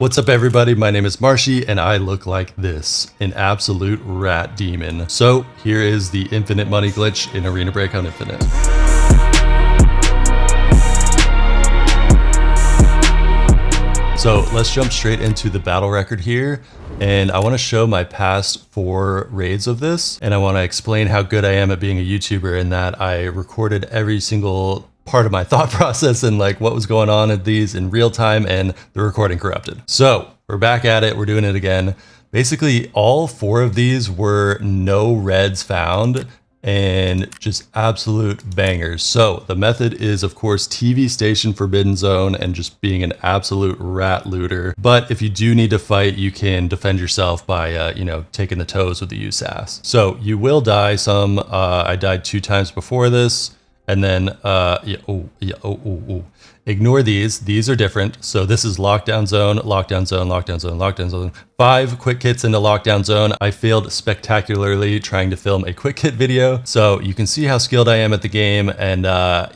What's up everybody, my name is Marshyy and I look like this, an absolute rat demon. So here is the infinite money glitch in Arena Breakout Infinite. So let's jump straight into the battle record here, and I want to show my past 4 raids of this, and I want to explain how good I am at being a YouTuber in that I recorded every single part of my thought process and like what was going on at these in real time, and the recording corrupted. So we're back at it, we're doing it again. Basically all 4 of these were no reds found and just absolute bangers. So the method is of course TV station forbidden zone and just being an absolute rat looter. But if you do need to fight, you can defend yourself by taking the toes with the USAS. So you will die some. I died 2 times before this. And then, ignore these. These are different. So this is lockdown zone, lockdown zone, lockdown zone, lockdown zone. 5 quick hits into lockdown zone. I failed spectacularly trying to film a quick hit video. So you can see how skilled I am at the game. And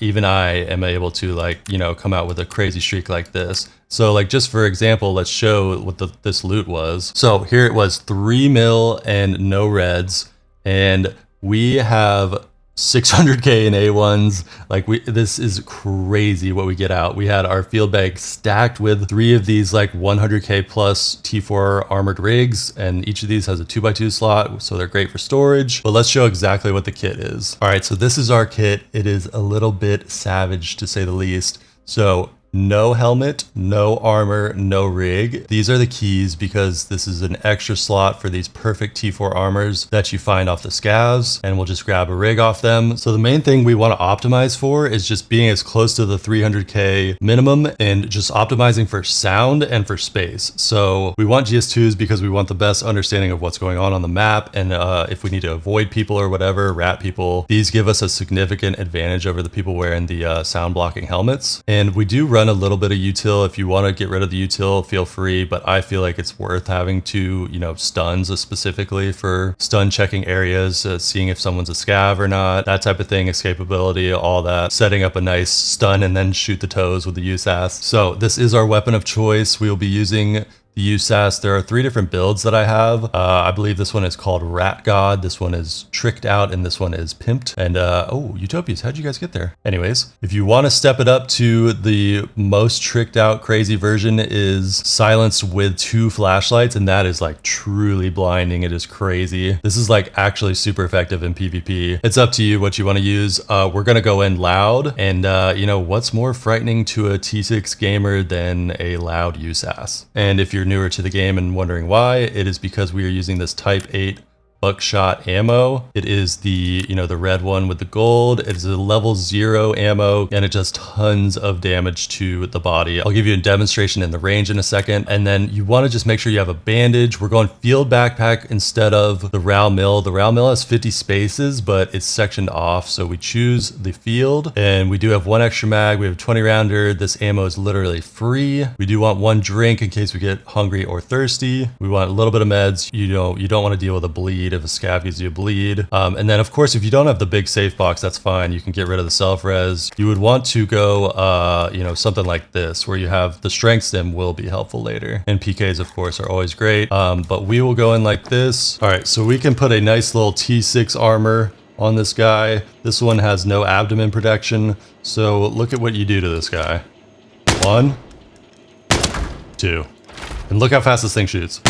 even I am able to come out with a crazy streak like this. So like, just for example, let's show what this loot was. So here it was 3 mil and no reds. And we have 600k in A1s. This is crazy what we get out. We had our field bag stacked with 3 of these like 100k plus T4 armored rigs, and each of these has a 2x2 slot, so they're great for storage. But let's show exactly what the kit is. All right, so this is our kit. It is a little bit savage to say the least. So no helmet, no armor, no rig. These are the keys because this is an extra slot for these perfect T4 armors that you find off the scavs, and we'll just grab a rig off them. So the main thing we want to optimize for is just being as close to the 300k minimum and just optimizing for sound and for space. So we want GS2s because we want the best understanding of what's going on the map, and if we need to avoid people or whatever, rat people, these give us a significant advantage over the people wearing the sound blocking helmets. And we do run a little bit of util. If you want to get rid of the util, feel free, but I feel like it's worth having to, stuns specifically for stun checking areas, seeing if someone's a scav or not, that type of thing, escapability, all that, setting up a nice stun and then shoot the toes with the USAS. So this is our weapon of choice. We will be using the USAS. There are 3 different builds that I have. I believe this one is called Rat God, this one is Tricked Out, and this one is Pimped. And oh, Utopias, how'd you guys get there? Anyways, if you want to step it up to the most tricked out crazy version, is silenced with 2 flashlights, and that is like truly blinding. It is crazy. This is like actually super effective in PvP. It's up to you what you want to use. We're gonna go in loud, and what's more frightening to a T6 gamer than a loud USAS? And if you're newer to the game and wondering why, it is because we are using this Type 8 buckshot ammo. It is the the red one with the gold. It is a level 0 ammo, and it does tons of damage to the body. I'll give you a demonstration in the range in a second. And then you want to just make sure you have a bandage. We're going field backpack instead of the RAL mill. The RAL mill has 50 spaces, but it's sectioned off, so we choose the field. And we do have 1 extra mag. We have 20 rounder. This ammo is literally free. We do want 1 drink in case we get hungry or thirsty. We want a little bit of meds. You don't want to deal with a bleed if a scav gives you a bleed. And then of course, if you don't have the big safe box, that's fine. You can get rid of the self-res. You would want to go, something like this, where you have the strength stim will be helpful later. And PKs, of course, are always great. But we will go in like this. All right, so we can put a nice little T6 armor on this guy. This one has no abdomen protection. So look at what you do to this guy. 1, 2. And look how fast this thing shoots.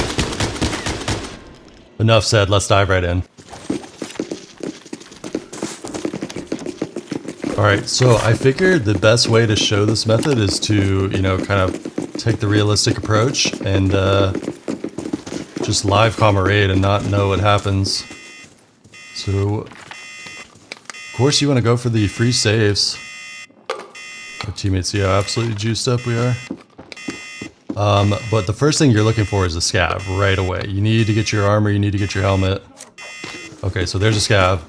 Enough said, let's dive right in. All right, so I figured the best way to show this method is to, kind of take the realistic approach and just live comm a raid and not know what happens. So, of course you want to go for the free saves. Our teammates see how absolutely juiced up we are. But the first thing you're looking for is a scav right away. You need to get your armor, you need to get your helmet. Okay, so there's a scav.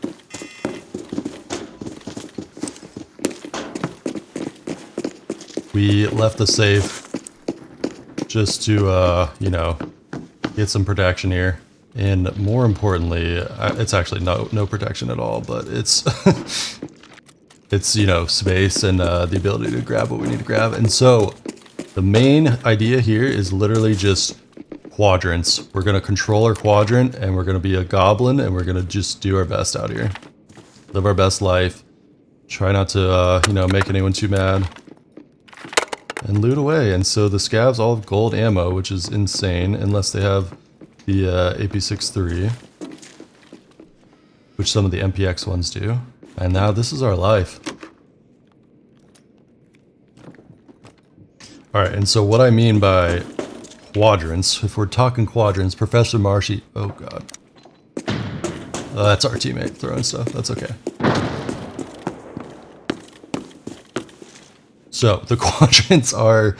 We left the safe just to, get some protection here. And more importantly, it's actually no protection at all, but it's it's space and the ability to grab what we need to grab. And so The main idea here is literally just quadrants. We're going to control our quadrant, and we're going to be a goblin, and we're going to just do our best out here. Live our best life. Try not to, you know, make anyone too mad. And loot away. And so the scavs all have gold ammo, which is insane, unless they have the AP63, which some of the MPX ones do. And now this is our life. Alright, and so what I mean by quadrants, if we're talking quadrants, Professor Marshyy, oh god. That's our teammate throwing stuff, that's okay. So the quadrants are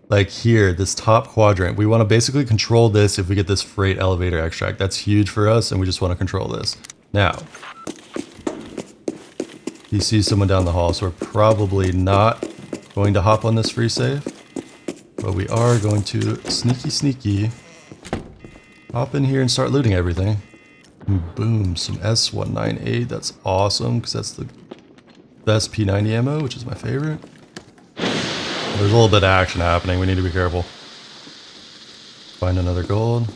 like here, this top quadrant. We want to basically control this if we get this freight elevator extract. That's huge for us, and we just want to control this. Now, he sees someone down the hall, so we're probably not going to hop on this free save. But we are going to sneaky hop in here and start looting everything. And boom, some S198. That's awesome, because that's the best P90 ammo, which is my favorite. There's a little bit of action happening. We need to be careful. Find another gold.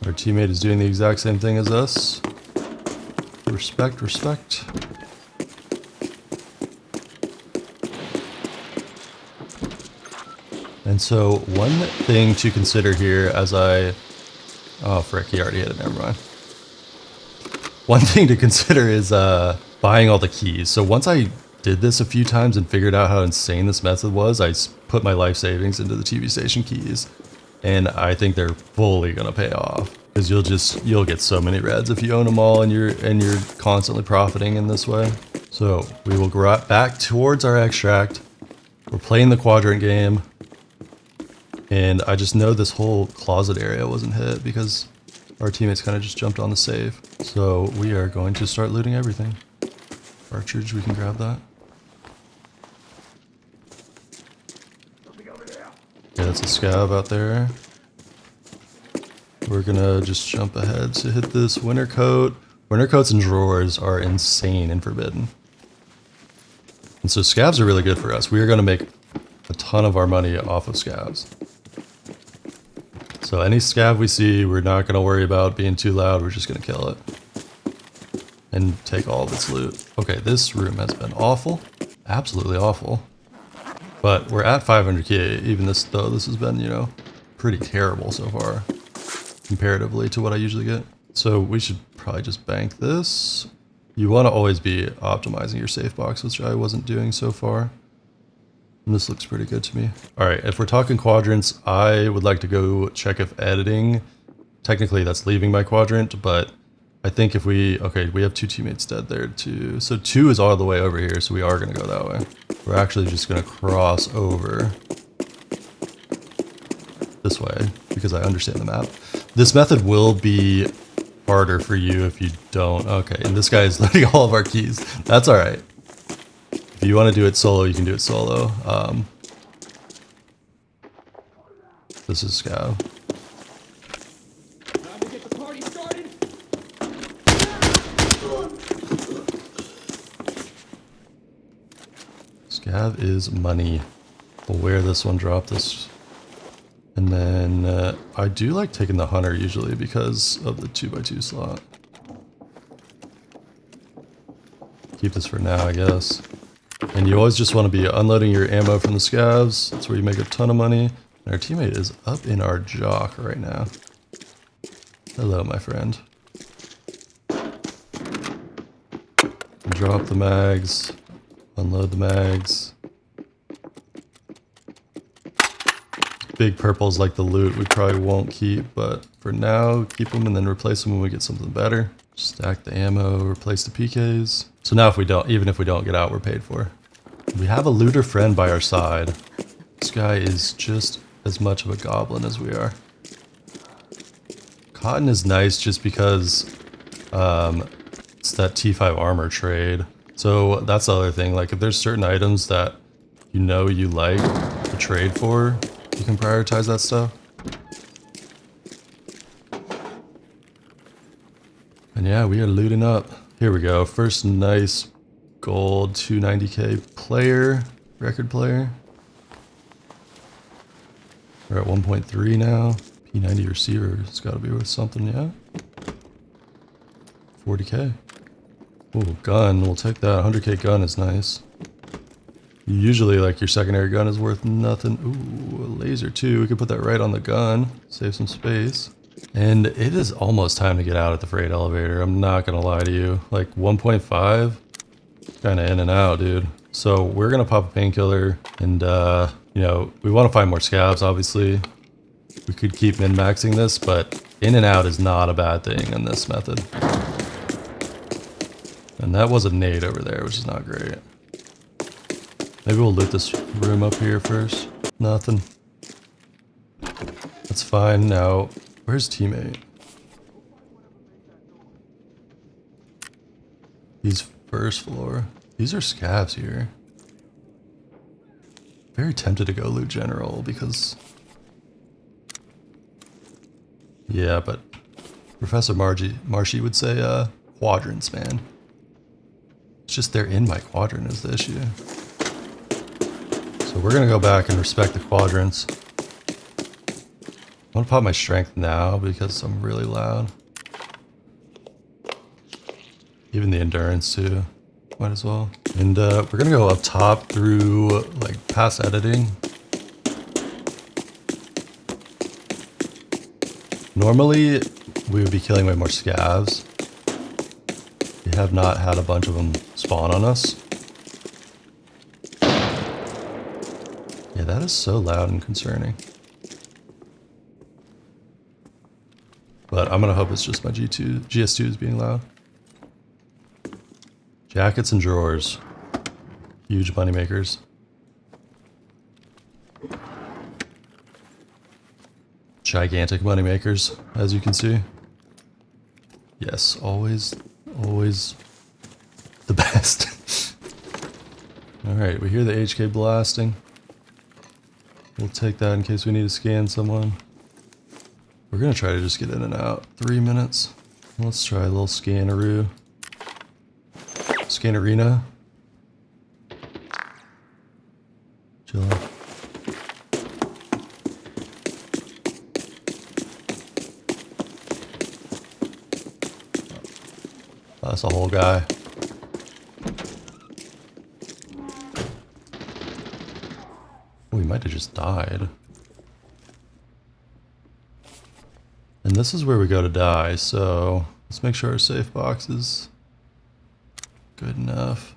Our teammate is doing the exact same thing as us. Respect, respect. And so one thing to consider here as I... Oh frick, he already hit it, never mind. One thing to consider is buying all the keys. So once I did this a few times and figured out how insane this method was, I put my life savings into the TV station keys. And I think they're fully gonna pay off. Because you'll get so many reds if you own them all and you're constantly profiting in this way. So we will go back towards our extract. We're playing the quadrant game. And I just know this whole closet area wasn't hit because our teammates kind of just jumped on the save. So we are going to start looting everything. Partridge, we can grab that. Yeah, that's a scav out there. We're gonna just jump ahead to hit this winter coat. Winter coats and drawers are insane and forbidden. And so scavs are really good for us. We are gonna make a ton of our money off of scavs. So any scav we see, we're not going to worry about being too loud. We're just going to kill it. And take all of its loot. Okay, this room has been awful. Absolutely awful. But we're at 500k. Even this, though, this has been, you know, pretty terrible so far. Comparatively to what I usually get. So we should probably just bank this. You want to always be optimizing your safe box, which I wasn't doing so far. And this looks pretty good to me. All right, if we're talking quadrants, I would like to go check if editing, technically that's leaving my quadrant, but I think if okay, we have two teammates dead there too. So 2 is all the way over here, so we are gonna go that way. We're actually just gonna cross over this way because I understand the map. This method will be harder for you if you don't. Okay, and this guy is loading all of our keys. That's all right. If you want to do it solo, you can do it solo. This is Scav. Time to get the party started. Scav is money. We'll wear this one, drop this. And then I do like taking the hunter usually because of the 2x2 slot. Keep this for now, I guess. And you always just want to be unloading your ammo from the scavs. That's where you make a ton of money. And our teammate is up in our jock right now. Hello, my friend. Drop the mags. Unload the mags. Big purples like the loot we probably won't keep, but for now, keep them and then replace them when we get something better. Stack the ammo, replace the PKs. So now if we don't, even if we don't get out, we're paid for. We have a looter friend by our side. This guy is just as much of a goblin as we are. Cotton is nice just because it's that T5 armor trade. So that's the other thing. Like if there's certain items that you know you like to trade for, you can prioritize that stuff. And yeah, we are looting up. Here we go. First nice gold 290k player, record player. We're at 1.3 now. P90 receiver, it's gotta be worth something, yeah? 40k. Ooh, gun, we'll take that. 100k gun is nice. Usually, like, your secondary gun is worth nothing. Ooh, a laser too. We could put that right on the gun. Save some space. And it is almost time to get out at the freight elevator. I'm not gonna lie to you. Like, 1.5? Kinda in and out, dude. So, we're gonna pop a painkiller. And, you know, we want to find more scabs, obviously. We could keep min-maxing this, but in and out is not a bad thing in this method. And that was a nade over there, which is not great. Maybe we'll loot this room up here first. Nothing. That's fine. Now, where's teammate? He's first floor. These are scabs here. Very tempted to go loot general because... Yeah, but Professor Marshyy would say, quadrants, man. It's just they're in my quadrant is the issue. So we're gonna go back and respect the quadrants. I want to pop my strength now because I'm really loud. Even the endurance too. Might as well. And we're gonna go up top through like past editing. Normally we would be killing way more scavs. We have not had a bunch of them spawn on us. Yeah, that is so loud and concerning. But I'm gonna hope it's just my GS2 is being loud. Jackets and drawers. Huge money makers. Gigantic money makers, as you can see. Yes, always the best. Alright, we hear the HK blasting. We'll take that in case we need to scan someone. We're gonna try to just get in and out. 3 minutes. Let's try a little scanaroo. Scan arena. Chill out. That's a whole guy. Oh, he might have just died. And this is where we go to die, so let's make sure our safe box is good enough.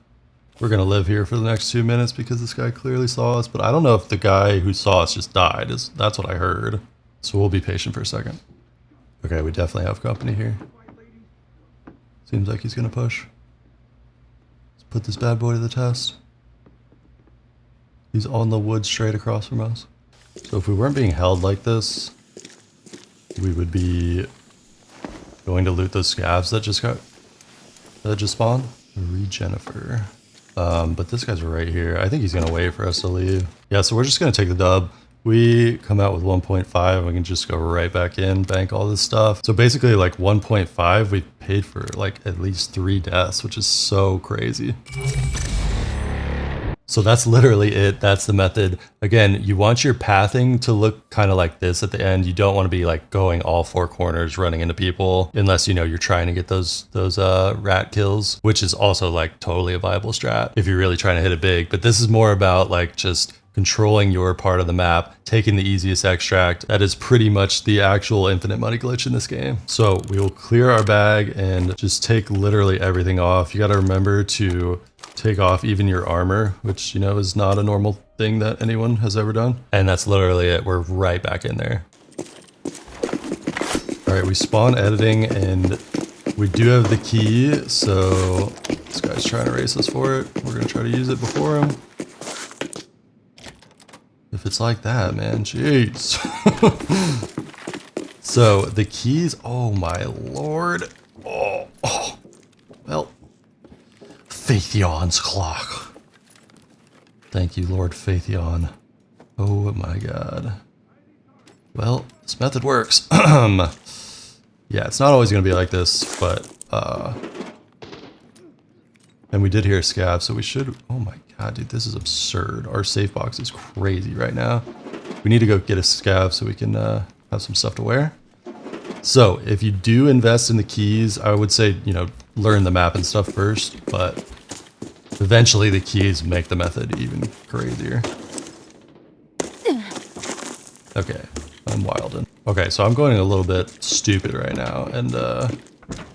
We're gonna live here for the next 2 minutes because this guy clearly saw us, but I don't know if the guy who saw us just died. That's what I heard. So we'll be patient for a second. Okay, we definitely have company here. Seems like he's gonna push. Let's put this bad boy to the test. He's on the wood straight across from us. So if we weren't being held like this, we would be going to loot those scavs that just spawned. Jennifer. But this guy's right here. I think he's gonna wait for us to leave. Yeah, so we're just gonna take the dub. We come out with 1.5 and we can just go right back in, bank all this stuff. So basically like 1.5, we paid for like at least 3 deaths, which is so crazy. So that's literally it. That's the method. Again, you want your pathing to look kind of like this at the end. You don't want to be like going all 4 corners running into people unless, you know, you're trying to get those rat kills, which is also like totally a viable strat if you're really trying to hit it big. But this is more about like just controlling your part of the map, taking the easiest extract. That is pretty much the actual infinite money glitch in this game. So we will clear our bag and just take literally everything off. You got to remember to take off even your armor, which, you know, is not a normal thing that anyone has ever done. And that's literally it. We're right back in there. All right, we spawn editing and we do have the key. So this guy's trying to race us for it. We're going to try to use it before him. If it's like that, man, jeez. So the keys, oh my lord. Oh, well, Phaethion's clock. Thank you, Lord Phaethion. Oh my god. Well, this method works. Yeah, it's not always gonna be like this, but And we did hear a scav, so we should... Oh my god, dude, this is absurd. Our safe box is crazy right now. We need to go get a scav so we can have some stuff to wear. So if you do invest in the keys, I would say, you know, learn the map and stuff first, but eventually the keys make the method even crazier. Okay, I'm wildin'. Okay, so I'm going a little bit stupid right now, and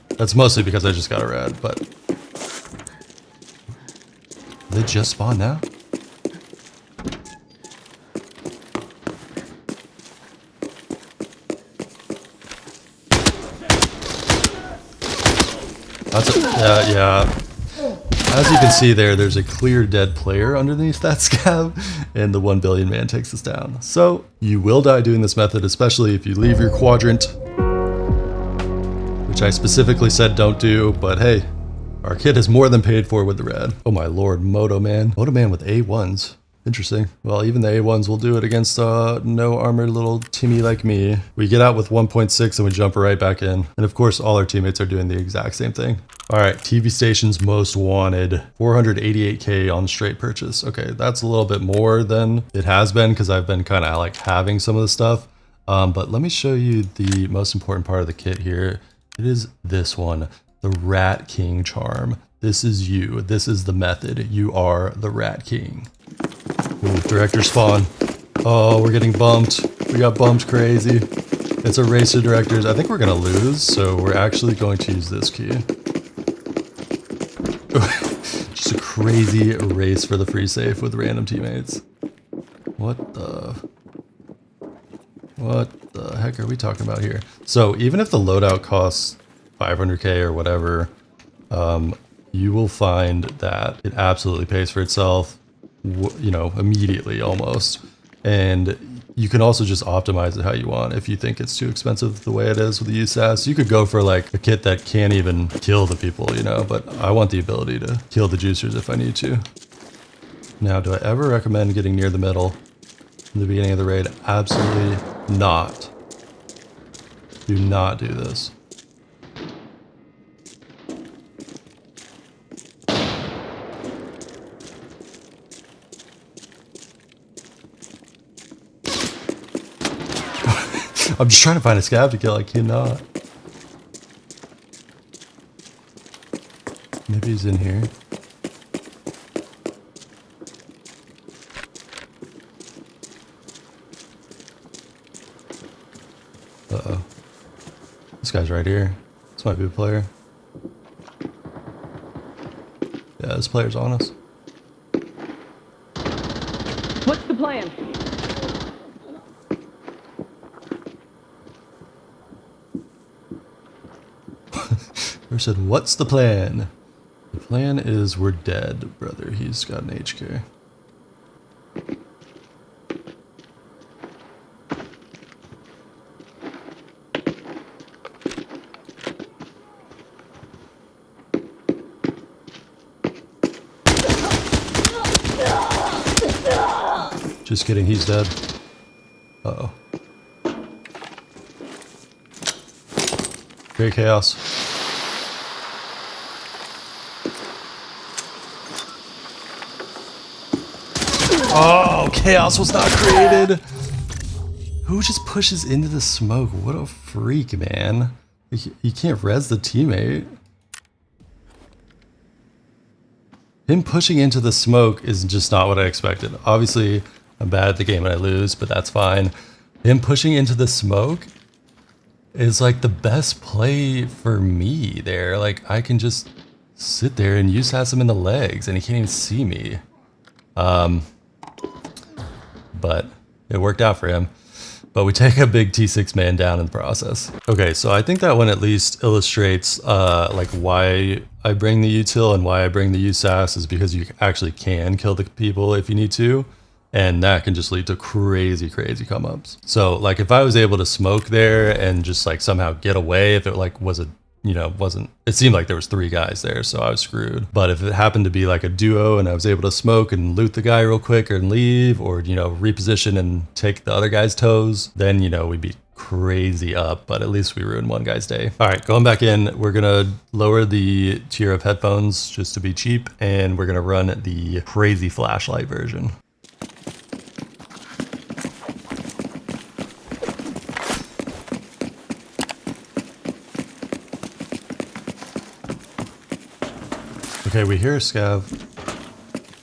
that's mostly because I just got a red, but... They just spawned now? That's a, yeah. As you can see there's a clear dead player underneath that scav, and the 1 billion man takes us down. So you will die doing this method, especially if you leave your quadrant, which I specifically said don't do, but hey, our kit is more than paid for with the red. Oh my lord, Moto Man. Moto Man with A1s. Interesting. Well, even the A1s will do it against no armored little Timmy like me. We get out with 1.6 and we jump right back in. And of course, all our teammates are doing the exact same thing. All right, TV stations most wanted. 488K on straight purchase. Okay, that's a little bit more than it has been because I've been kind of like having some of the stuff. But let me show you the most important part of the kit here. It is this one, the Rat King charm. This is you. This is the method. You are the Rat King. Ooh, director spawn. Oh, we're getting bumped. We got bumped crazy. It's a race to directors. I think we're gonna lose, so we're actually going to use this key. Just a crazy race for the free safe with random teammates. What the heck are we talking about here? So even if the loadout costs 500K or whatever, you will find that it absolutely pays for itself, you know, immediately almost. And you can also just optimize it how you want. If you think it's too expensive the way it is with the USAS, you could go for like a kit that can't even kill the people, you know, but I want the ability to kill the juicers if I need to. Now, do I ever recommend getting near the middle in the beginning of the raid? Absolutely not. Do not do this. I'm just trying to find a scav to kill, I cannot. Maybe he's in here. Uh-oh. This guy's right here. This might be a player. Yeah, this player's on us. What's the plan? Who said, what's the plan? The plan is we're dead, brother. He's got an HK. Just kidding, he's dead. Uh-oh. Great chaos. Oh, chaos was not created. Who just pushes into the smoke? What a freak, man. You can't res the teammate. Him pushing into the smoke is just not what I expected. Obviously, I'm bad at the game and I lose, but that's fine. Him pushing into the smoke is like the best play for me there. Like, I can just sit there and USAS him in the legs and he can't even see me. But it worked out for him. But we take a big T6 man down in the process. Okay, so I think that one at least illustrates like why I bring the util and why I bring the USAS is because you actually can kill the people if you need to. And that can just lead to crazy, crazy come ups. So like if I was able to smoke there and just like somehow get away, if it like was a, you know, it seemed like there was 3 guys there, so I was screwed. But if it happened to be like a duo and I was able to smoke and loot the guy real quick and leave, or, you know, reposition and take the other guy's toes, then, you know, we'd be crazy up, but at least we ruined one guy's day. All right, going back in, we're gonna lower the tier of headphones just to be cheap, and we're gonna run the crazy flashlight version. Okay, we hear a scav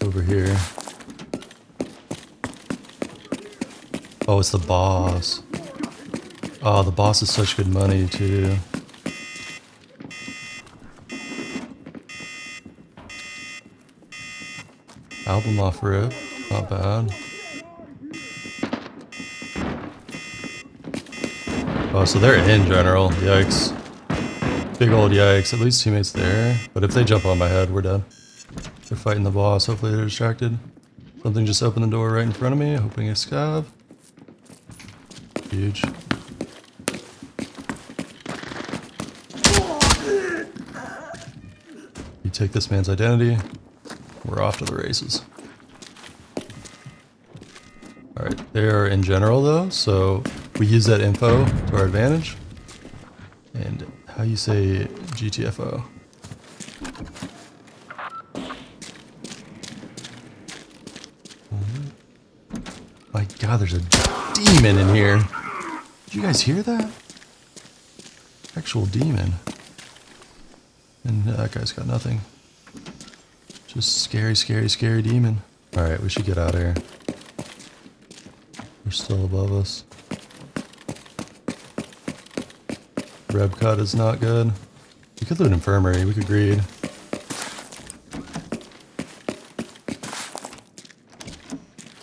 over here. Oh, it's the boss. Oh, the boss is such good money too. Album off rip, not bad. Oh, so they're in general. Yikes. Big old yikes. At least teammates there. But if they jump on my head, we're dead. They're fighting the boss. Hopefully they're distracted. Something just opened the door right in front of me. Hoping it's scav. Huge. You take this man's identity. We're off to the races. Alright, they are in general though, so we use that info to our advantage. And how you say GTFO? My god, there's a demon in here. Did you guys hear that? Actual demon. And that guy's got nothing. Just scary, scary, scary demon. Alright, we should get out of here. They're still above us. Reb cut is not good. We could loot infirmary, we could greed.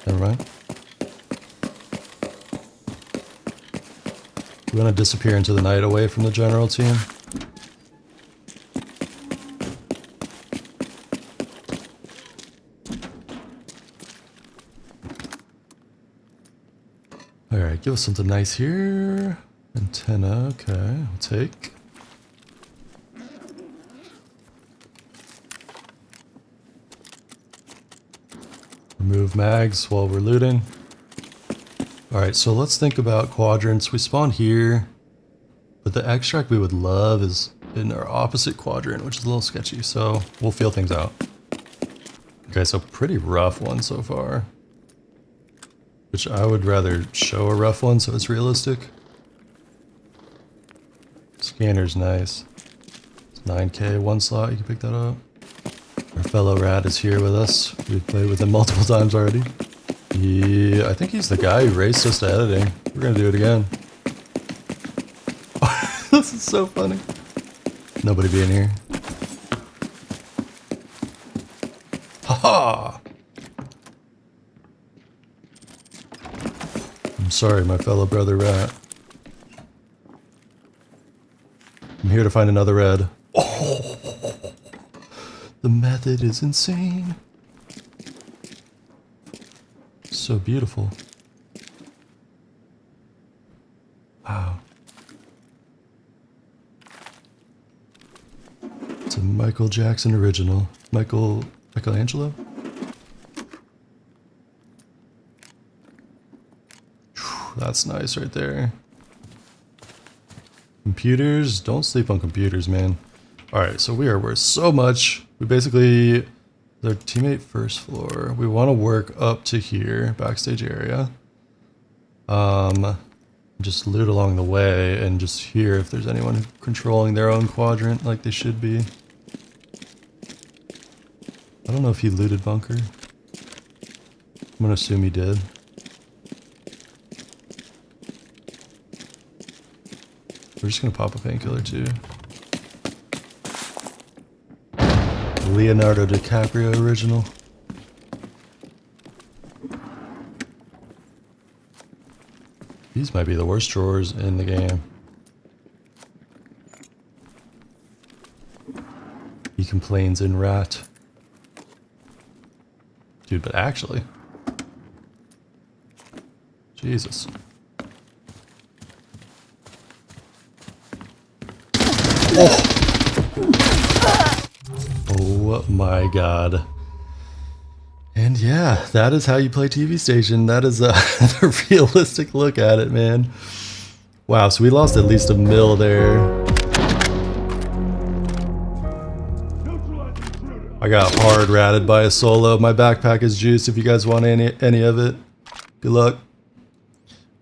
Never mind. We want to disappear into the night away from the general team. Alright, give us something nice here. Antenna, okay, I'll take. Remove mags while we're looting. Alright, so let's think about quadrants. We spawn here, but the extract we would love is in our opposite quadrant, which is a little sketchy, so we'll feel things out. Okay, so pretty rough one so far. Which I would rather show a rough one so it's realistic. Scanner's nice. It's 9K, one slot, you can pick that up. Our fellow rat is here with us. We've played with him multiple times already. Yeah, I think he's the guy who raced us to editing. We're gonna do it again. This is so funny. Nobody being here. Haha! I'm sorry, my fellow brother rat. I'm here to find another red. Oh, the method is insane. So beautiful. Wow. It's a Michael Jackson original. Michelangelo? That's nice right there. Computers, don't sleep on computers, man. Alright, so we are worth so much. We basically, their teammate first floor. We want to work up to here, backstage area. Just loot along the way and just hear if there's anyone controlling their own quadrant like they should be. I don't know if he looted bunker. I'm gonna assume he did. We're just gonna pop a painkiller too. Leonardo DiCaprio original. These might be the worst drawers in the game. He complains in rat. Dude, but actually. Jesus. Oh. Oh my god. And yeah, that is how you play TV Station. That is the realistic look at it, man. Wow, so we lost at least a mil there. I got hard ratted by a solo. My backpack is juiced if you guys want any of it. Good luck.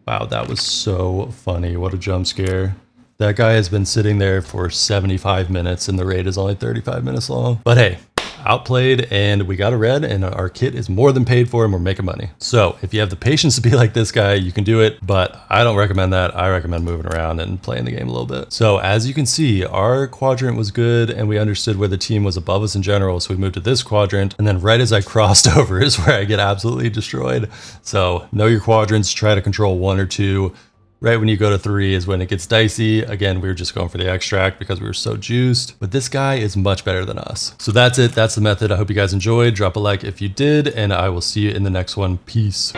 Wow, that was so funny. What a jump scare. That guy has been sitting there for 75 minutes and the raid is only 35 minutes long. But hey, outplayed and we got a red and our kit is more than paid for and we're making money. So if you have the patience to be like this guy, you can do it, but I don't recommend that. I recommend moving around and playing the game a little bit. So as you can see, our quadrant was good and we understood where the team was above us in general. So we moved to this quadrant and then right as I crossed over is where I get absolutely destroyed. So know your quadrants, try to control 1 or 2. Right when you go to 3 is when it gets dicey. Again, we were just going for the extract because we were so juiced, but this guy is much better than us. So that's it. That's the method. I hope you guys enjoyed. Drop a like if you did, and I will see you in the next one. Peace.